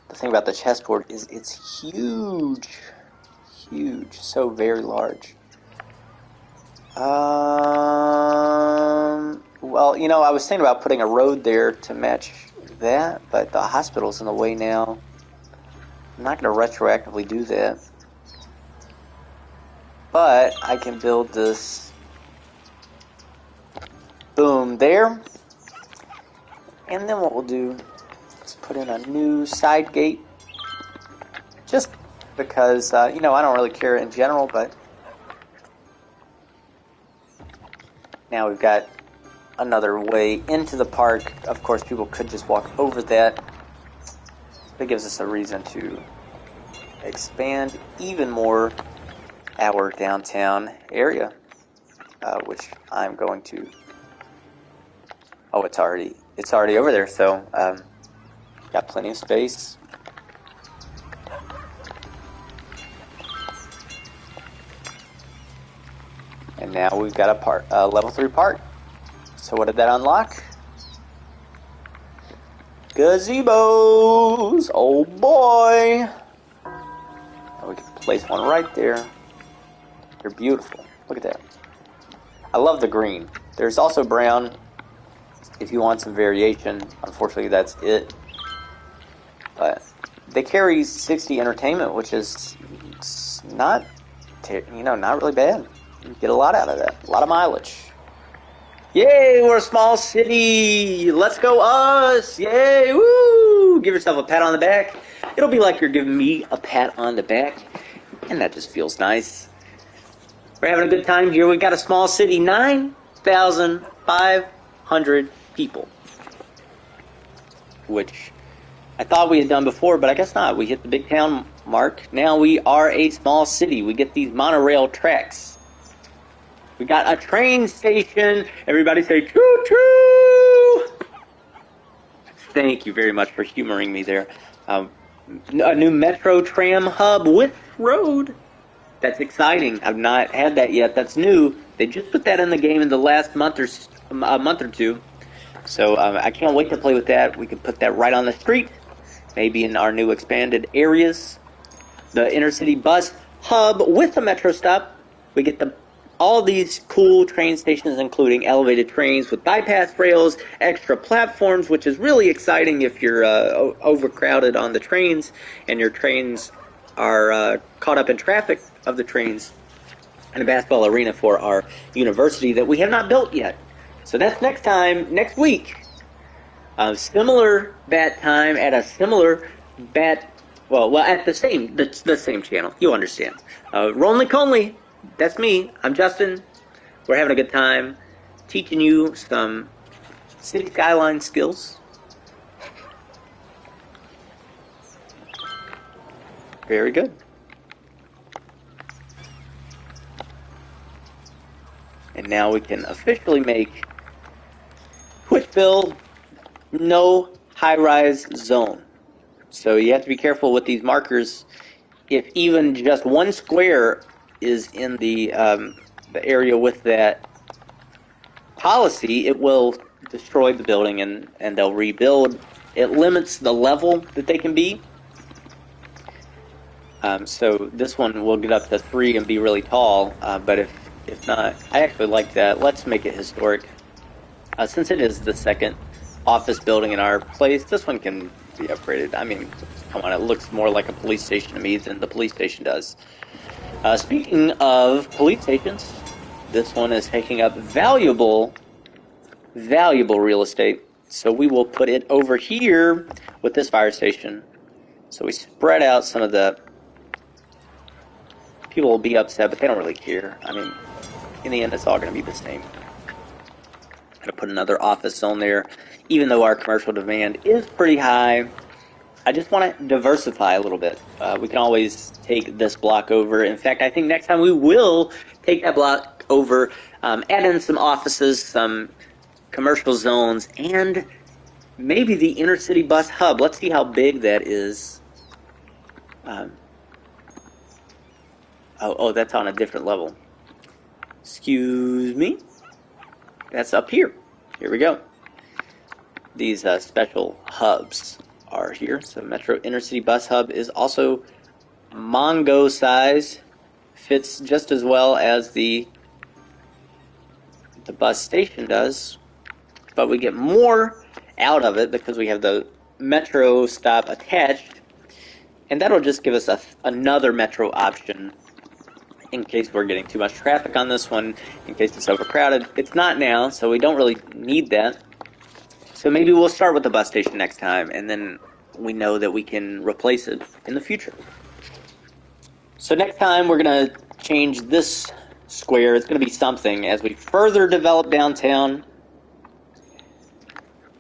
The thing about the chessboard is it's huge. Huge. So very large. Well, I was thinking about putting a road there to match that, but the hospital's in the way now. I'm not going to retroactively do that. But I can build this boom there. And then what we'll do is put in a new side gate. Just because, I don't really care in general, but now we've got another way into the park. Of course, people could just walk over that. That gives us a reason to expand even more our downtown area, which I'm going to. Oh, it's already over there. So got plenty of space. And now we've got a level 3 park. So what did that unlock? Gazebos! Oh boy! And we can place one right there. They're beautiful. Look at that. I love the green. There's also brown if you want some variation. Unfortunately, that's it. But they carry 60 entertainment, which is not really bad. You get a lot out of that. A lot of mileage. Yay, we're a small city. Let's go us. Yay, woo. Give yourself a pat on the back. It'll be like you're giving me a pat on the back, and that just feels nice. We're having a good time here. We've got a small city, 9,500 people, which I thought we had done before, but I guess not. We hit the big town mark. Now we are a small city. We get these monorail tracks. We got a train station. Everybody say, choo-choo! Thank you very much for humoring me there. A new metro tram hub with road. That's exciting. I've not had that yet. That's new. They just put that in the game in the last month or two. So I can't wait to play with that. We can put that right on the street, maybe in our new expanded areas. The intercity bus hub with a metro stop. We get all these cool train stations, including elevated trains with bypass rails, extra platforms, which is really exciting if you're overcrowded on the trains and your trains are caught up in traffic of the trains, and a basketball arena for our university that we have not built yet. So that's next week. Similar bat time at a similar bat, at the same channel. You understand. Ronly Conley, that's me. I'm Justin. We're having a good time teaching you some city skyline skills. Very good. And now we can officially make Whitville no high-rise zone. So you have to be careful with these markers. If even just one square is in the area with that policy, it will destroy the building and they'll rebuild. It limits the level that they can be. So this one will get up to 3 and be really tall, but if not, I actually like that. Let's make it historic. Since it is the second office building in our place, this one can be upgraded. I mean, come on, it looks more like a police station to me than the police station does. Speaking of police stations, this one is taking up valuable real estate. So we will put it over here with this fire station. So we spread out some of the... People will be upset, but they don't really care. I mean, in the end, it's all going to be the same. I'm going to put another office zone there. Even though our commercial demand is pretty high, I just want to diversify a little bit. We can always take this block over. In fact, I think next time we will take that block over, add in some offices, some commercial zones, and maybe the intercity bus hub. Let's see how big that is. Oh, that's on a different level. Excuse me. That's up here. Here we go. These special hubs are here. So Metro Intercity Bus Hub is also Mongo size. Fits just as well as the bus station does. But we get more out of it because we have the Metro stop attached. And that'll just give us another Metro option in case we're getting too much traffic on this one, in case it's overcrowded. It's not now, so we don't really need that. So maybe we'll start with the bus station next time, and then we know that we can replace it in the future. So next time we're going to change this square. It's going to be something as we further develop downtown.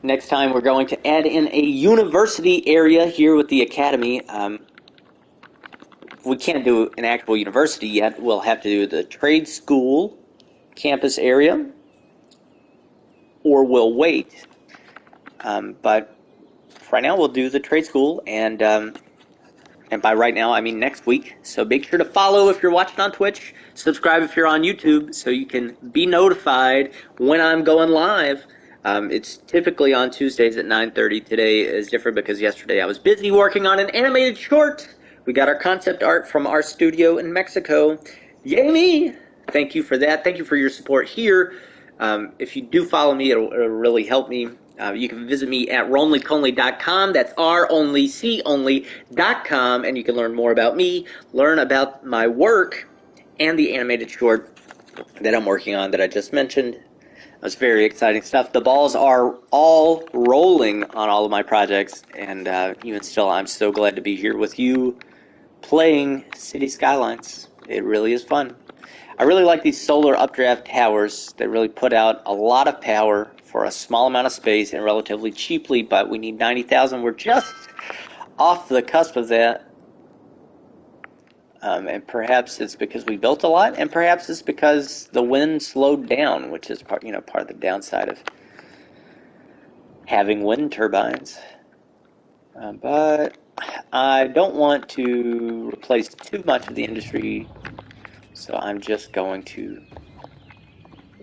Next time we're going to add in a university area here with the academy. We can't do an actual university yet. We'll have to do the trade school campus area, or we'll wait. But for right now, we'll do the trade school, and by right now, I mean next week. So make sure to follow if you're watching on Twitch. Subscribe if you're on YouTube, so you can be notified when I'm going live. It's typically on Tuesdays at 9:30. Today is different because yesterday I was busy working on an animated short. We got our concept art from our studio in Mexico. Yay me! Thank you for that. Thank you for your support here. If you do follow me, it'll really help me. You can visit me at ronlyconley.com. That's RONLYCONLY.com, and you can learn more about me, learn about my work, and the animated short that I'm working on that I just mentioned. That's very exciting stuff. The balls are all rolling on all of my projects, and even still, I'm so glad to be here with you playing City Skylines. It really is fun. I really like these solar updraft towers. They really put out a lot of power for a small amount of space and relatively cheaply, but we need 90,000. We're just off the cusp of that. And perhaps it's because we built a lot, and perhaps it's because the wind slowed down, which is part of the downside of having wind turbines. But I don't want to replace too much of the industry, so I'm just going to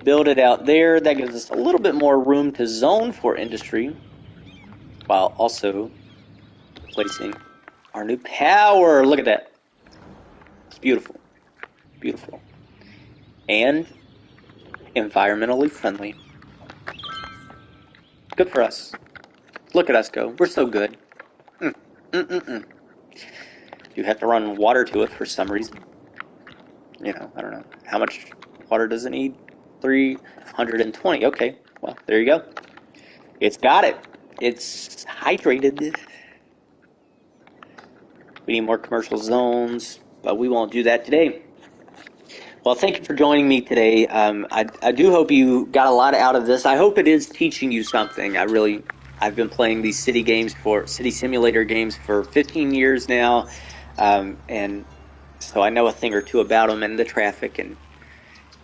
build it out there. That gives us a little bit more room to zone for industry, while also placing our new power. Look at that. It's beautiful. Beautiful. And environmentally friendly. Good for us. Look at us go. We're so good. You have to run water to it for some reason. I don't know. How much water does it need? 320. Okay. Well, there you go. It's got it. It's hydrated. We need more commercial zones, but we won't do that today. Well, thank you for joining me today. I do hope you got a lot out of this. I hope it is teaching you something. I've been playing these city simulator games for 15 years now, and so I know a thing or two about them and the traffic, and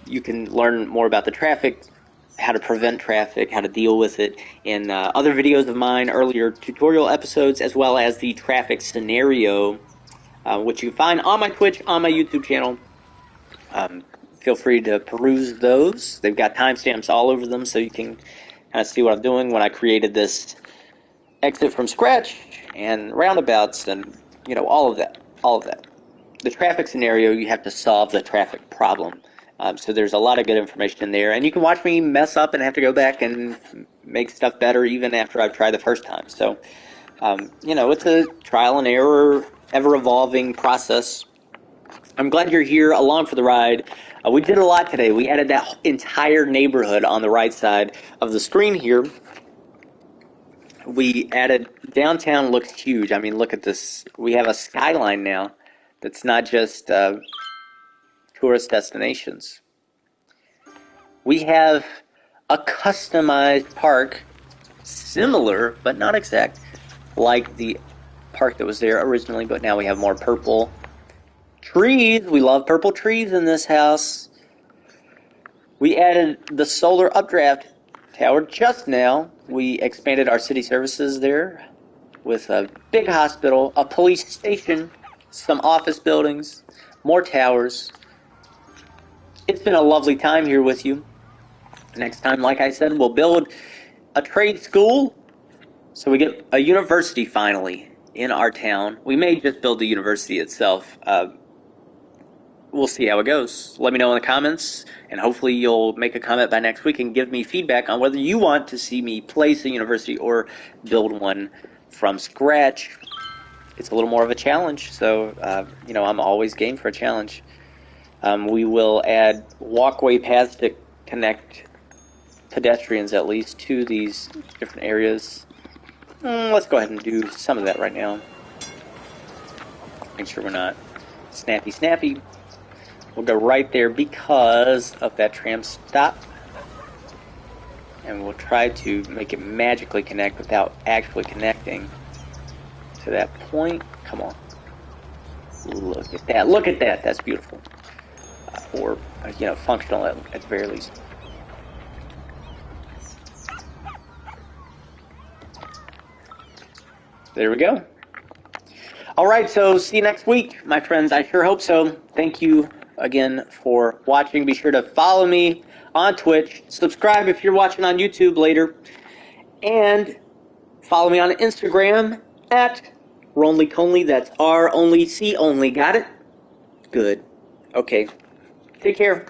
you can learn more about the traffic, how to prevent traffic, how to deal with it in other videos of mine, earlier tutorial episodes, as well as the traffic scenario, which you can find on my Twitch, on my YouTube channel. Feel free to peruse those. They've got timestamps all over them, so you can kind of see what I'm doing when I created this exit from scratch and roundabouts and all of that. The traffic scenario, you have to solve the traffic problem. So there's a lot of good information in there, and you can watch me mess up and have to go back and make stuff better even after I've tried the first time. So it's a trial and error, ever evolving process. I'm glad you're here along for the ride. We did a lot today. We added that entire neighborhood on the right side of the screen here. We added, downtown looks huge. I mean, look at this. We have a skyline now that's not just tourist destinations. We have a customized park, similar but not exact, like the park that was there originally, but now we have more purple trees. We love purple trees in this house. We added the solar updraft tower just now. We expanded our city services there with a big hospital, a police station, some office buildings, more towers. It's been a lovely time here with you. Next time, like I said, we'll build a trade school so we get a university finally in our town. We may just build the university itself. We'll see how it goes. Let me know in the comments, and hopefully you'll make a comment by next week and give me feedback on whether you want to see me place a university or build one from scratch. It's a little more of a challenge, so I'm always game for a challenge. We will add walkway paths to connect pedestrians at least to these different areas. Let's go ahead and do some of that right now. Make sure we're not snappy. We'll go right there because of that tram stop. And we'll try to make it magically connect without actually connecting to that point. Come on. Look at that. Look at that. That's beautiful. Or, functional at the very least. There we go. All right, so see you next week, my friends. I sure hope so. Thank you again for watching. Be sure to follow me on Twitch. Subscribe if you're watching on YouTube later. And follow me on Instagram at RonlyConly. That's R-only, C-only. Got it? Good. Okay. Take care.